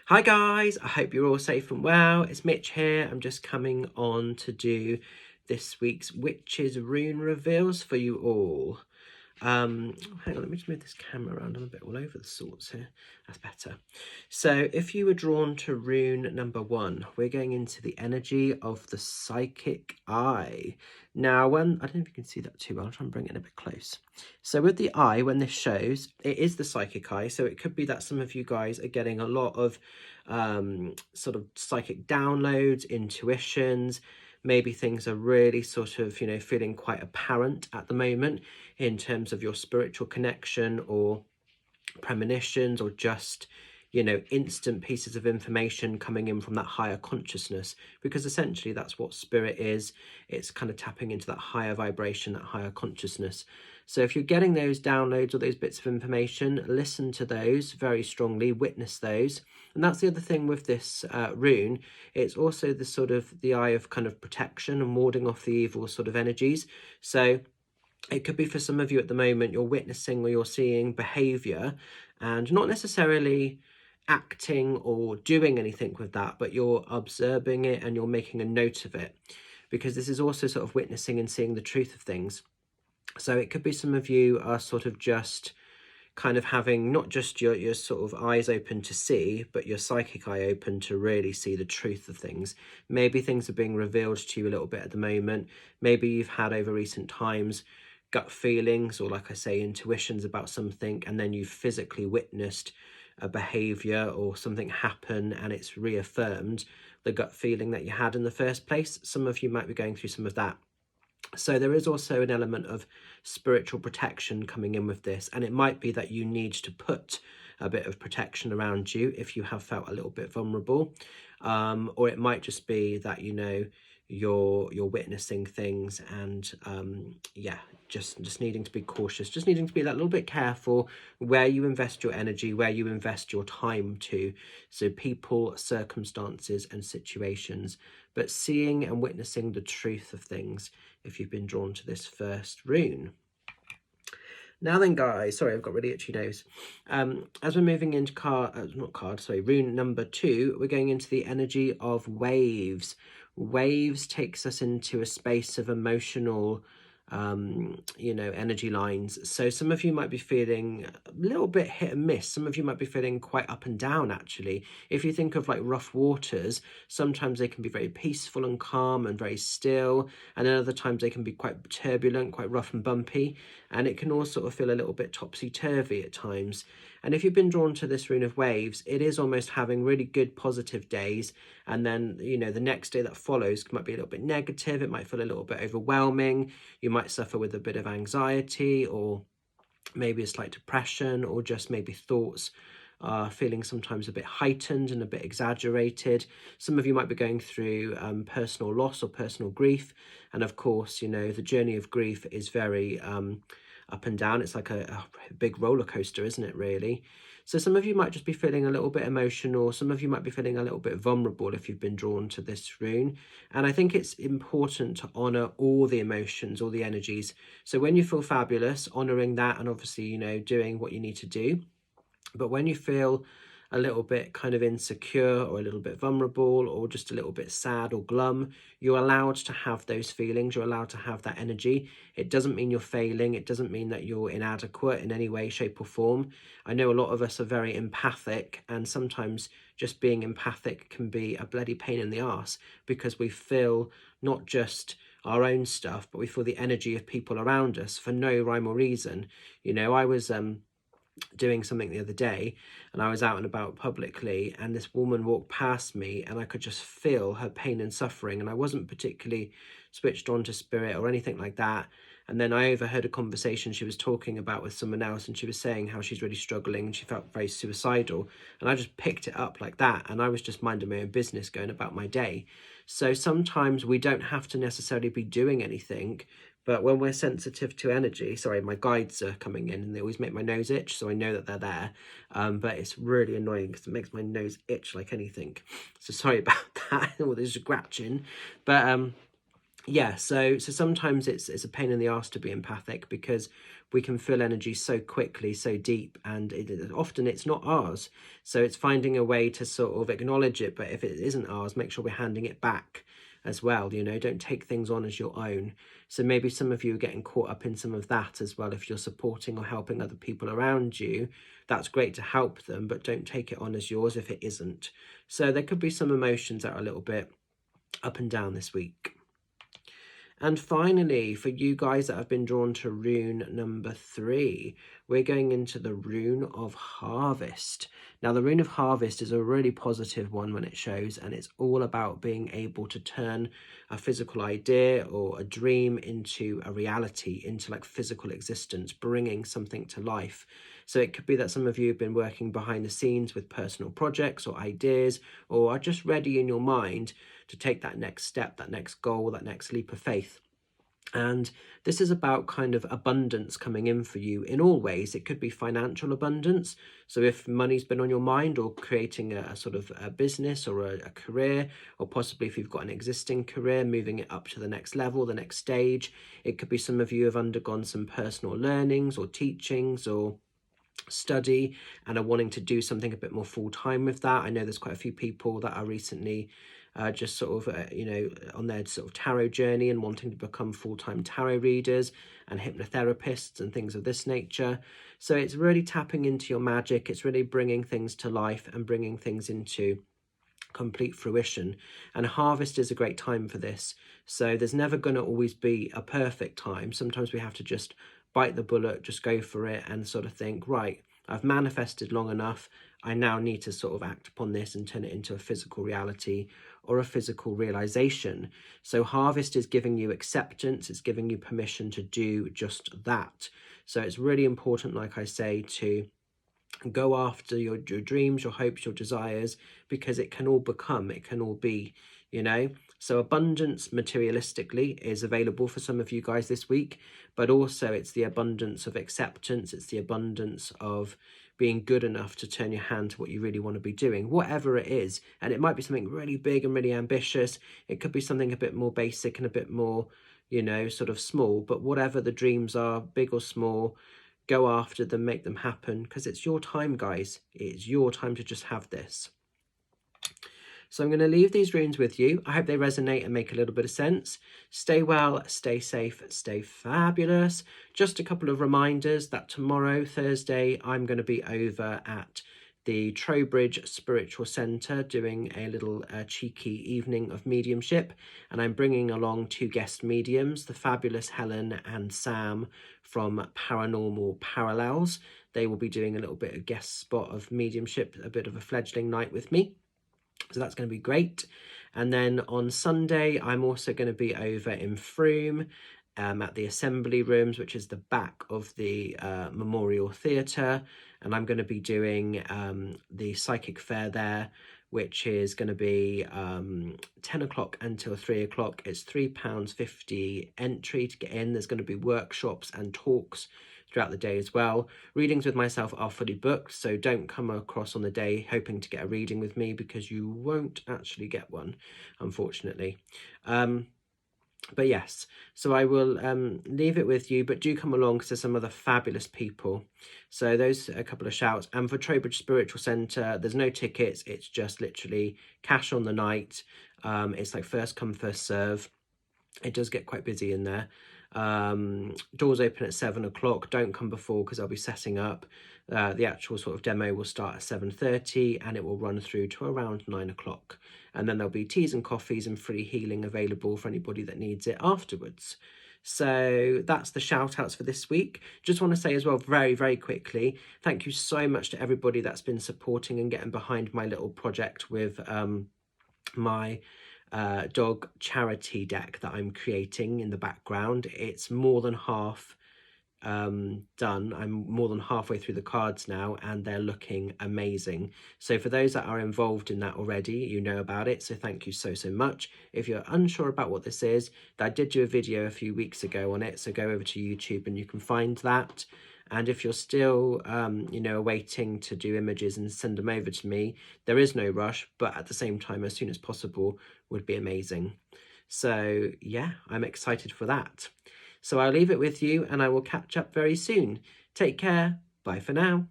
Hi guys, I hope you're all safe and well. It's Mitch here. I'm just coming on to do this week's Witches Rune reveals for you all. Hang on, let me just move this camera around. I'm a bit all over the sorts here. That's better. So if you were drawn to rune number 1, we're going into the energy of the psychic eye. Now, I don't know if you can see that too well. I'll try and bring it in a bit close. So with the eye, when this shows, it is the psychic eye. So it could be that some of you guys are getting a lot of sort of psychic downloads, intuitions. Maybe things are really sort of, feeling quite apparent at the moment in terms of your spiritual connection or premonitions or just, instant pieces of information coming in from that higher consciousness, because essentially that's what spirit is. It's kind of tapping into that higher vibration, that higher consciousness. So if you're getting those downloads or those bits of information, listen to those very strongly, witness those. And that's the other thing with this rune. It's also the sort of the eye of kind of protection and warding off the evil sort of energies. So it could be for some of you at the moment, you're witnessing or you're seeing behavior and not necessarily acting or doing anything with that, but you're observing it and you're making a note of it, because this is also sort of witnessing and seeing the truth of things. So it could be some of you are sort of just kind of having not just your sort of eyes open to see, but your psychic eye open to really see the truth of things. Maybe things are being revealed to you a little bit at the moment. Maybe you've had over recent times gut feelings or, like I say, intuitions about something, and then you've physically witnessed a behavior or something happen and it's reaffirmed the gut feeling that you had in the first place. Some of you might be going through some of that. So there is also an element of spiritual protection coming in with this, and it might be that you need to put a bit of protection around you if you have felt a little bit vulnerable, or it might just be that you're witnessing things and just needing to be cautious, just needing to be that little bit careful where you invest your energy, where you invest your time to. So people, circumstances and situations, but seeing and witnessing the truth of things if you've been drawn to this first rune. Now then, guys, sorry, I've got really itchy nose. As we're moving into rune number 2, we're going into the energy of waves. Waves takes us into a space of emotional, energy lines. So some of you might be feeling a little bit hit and miss. Some of you might be feeling quite up and down, actually. If you think of like rough waters, sometimes they can be very peaceful and calm and very still. And then other times they can be quite turbulent, quite rough and bumpy. And it can all sort of feel a little bit topsy-turvy at times. And if you've been drawn to this rune of waves, it is almost having really good positive days, and then the next day that follows might be a little bit negative. It might feel a little bit overwhelming. You might suffer with a bit of anxiety or maybe a slight depression, or just maybe thoughts are feeling sometimes a bit heightened and a bit exaggerated. Some of you might be going through personal loss or personal grief, and of course the journey of grief is very up and down. It's like a big roller coaster, isn't it, really? So some of you might just be feeling a little bit emotional. Some of you might be feeling a little bit vulnerable if you've been drawn to this rune. And I think it's important to honor all the emotions, all the energies. So when you feel fabulous, honoring that, and obviously, doing what you need to do. But when you feel a little bit kind of insecure or a little bit vulnerable or just a little bit sad or glum, you're allowed to have those feelings. You're allowed to have that energy. It doesn't mean you're failing. It doesn't mean that you're inadequate in any way, shape or form. I know a lot of us are very empathic, and sometimes just being empathic can be a bloody pain in the arse, because we feel not just our own stuff, but we feel the energy of people around us for no rhyme or reason. I was doing something the other day, and I was out and about publicly, and this woman walked past me, and I could just feel her pain and suffering, and I wasn't particularly switched on to spirit or anything like that. And then I overheard a conversation she was talking about with someone else, and she was saying how she's really struggling and she felt very suicidal, and I just picked it up like that, and I was just minding my own business, going about my day. So sometimes we don't have to necessarily be doing anything, but when we're sensitive to energy, sorry, my guides are coming in and they always make my nose itch, so I know that they're there. But it's really annoying because it makes my nose itch like anything. So sorry about that, all this scratching. But yeah, so sometimes it's a pain in the arse to be empathic, because we can feel energy so quickly, so deep, and often it's not ours. So it's finding a way to sort of acknowledge it, but if it isn't ours, make sure we're handing it back as well. You know, don't take things on as your own. So maybe some of you are getting caught up in some of that as well. If you're supporting or helping other people around you, that's great to help them, but don't take it on as yours if it isn't. So there could be some emotions that are a little bit up and down this week. And finally, for you guys that have been drawn to rune number 3, we're going into the rune of harvest. Now, the rune of harvest is a really positive one when it shows, and it's all about being able to turn a physical idea or a dream into a reality, into like physical existence, bringing something to life. So it could be that some of you have been working behind the scenes with personal projects or ideas, or are just ready in your mind to take that next step, that next goal, that next leap of faith. And this is about kind of abundance coming in for you in all ways. It could be financial abundance. So if money's been on your mind, or creating a sort of a business or a career, or possibly if you've got an existing career, moving it up to the next level, the next stage. It could be some of you have undergone some personal learnings or teachings or study and are wanting to do something a bit more full-time with that. I know there's quite a few people that are recently just sort of on their sort of tarot journey and wanting to become full-time tarot readers and hypnotherapists and things of this nature. So it's really tapping into your magic. It's really bringing things to life and bringing things into complete fruition. And harvest is a great time for this. So there's never going to always be a perfect time. Sometimes we have to just bite the bullet, just go for it, and sort of think, right, I've manifested long enough, I now need to sort of act upon this and turn it into a physical reality or a physical realization. So harvest is giving you acceptance, it's giving you permission to do just that. So it's really important, like I say, to go after your dreams, your hopes, your desires, because it can all become, it can all be, you know. So abundance materialistically is available for some of you guys this week, but also it's the abundance of acceptance, it's the abundance of being good enough to turn your hand to what you really want to be doing, whatever it is. And it might be something really big and really ambitious. It could be something a bit more basic and a bit more, you know, sort of small, but whatever the dreams are, big or small, go after them, make them happen, because it's your time, guys. It's your time to just have this. So I'm going to leave these runes with you. I hope they resonate and make a little bit of sense. Stay well, stay safe, stay fabulous. Just a couple of reminders that tomorrow, Thursday, I'm going to be over at the Trowbridge Spiritual Centre doing a little cheeky evening of mediumship, and I'm bringing along 2 guest mediums, the fabulous Helen and Sam from Paranormal Parallels. They will be doing a little bit of guest spot of mediumship, a bit of a fledgling night with me. So that's going to be great. And then on Sunday, I'm also going to be over in Frome at the Assembly Rooms, which is the back of the Memorial Theatre. And I'm going to be doing the Psychic Fair there, which is going to be 10 o'clock until 3 o'clock. It's £3.50 entry to get in. There's going to be workshops and talks throughout the day as well. Readings with myself are fully booked, so don't come across on the day hoping to get a reading with me, because you won't actually get one, unfortunately. But yes, so I will leave it with you, but do come along because there's some other fabulous people. So those are a couple of shouts. And for Trowbridge Spiritual Centre, there's no tickets. It's just literally cash on the night. It's like first come, first serve. It does get quite busy in there. Doors open at 7 o'clock. Don't come before, because I'll be setting up. The actual sort of demo will start at 7:30 and it will run through to around 9 o'clock. And then there'll be teas and coffees and free healing available for anybody that needs it afterwards. So that's the shout outs for this week. Just want to say as well, very, very quickly, thank you so much to everybody that's been supporting and getting behind my little project with my dog charity deck that I'm creating in the background. It's more than half done. I'm more than halfway through the cards now, and they're looking amazing. So for those that are involved in that already, you know about it, so thank you so much. If you're unsure about what this is, I did do a video a few weeks ago on it, so go over to YouTube and you can find that. And if you're still waiting to do images and send them over to me, there is no rush, but at the same time, as soon as possible would be amazing. So yeah, I'm excited for that. So I'll leave it with you and I will catch up very soon. Take care. Bye for now.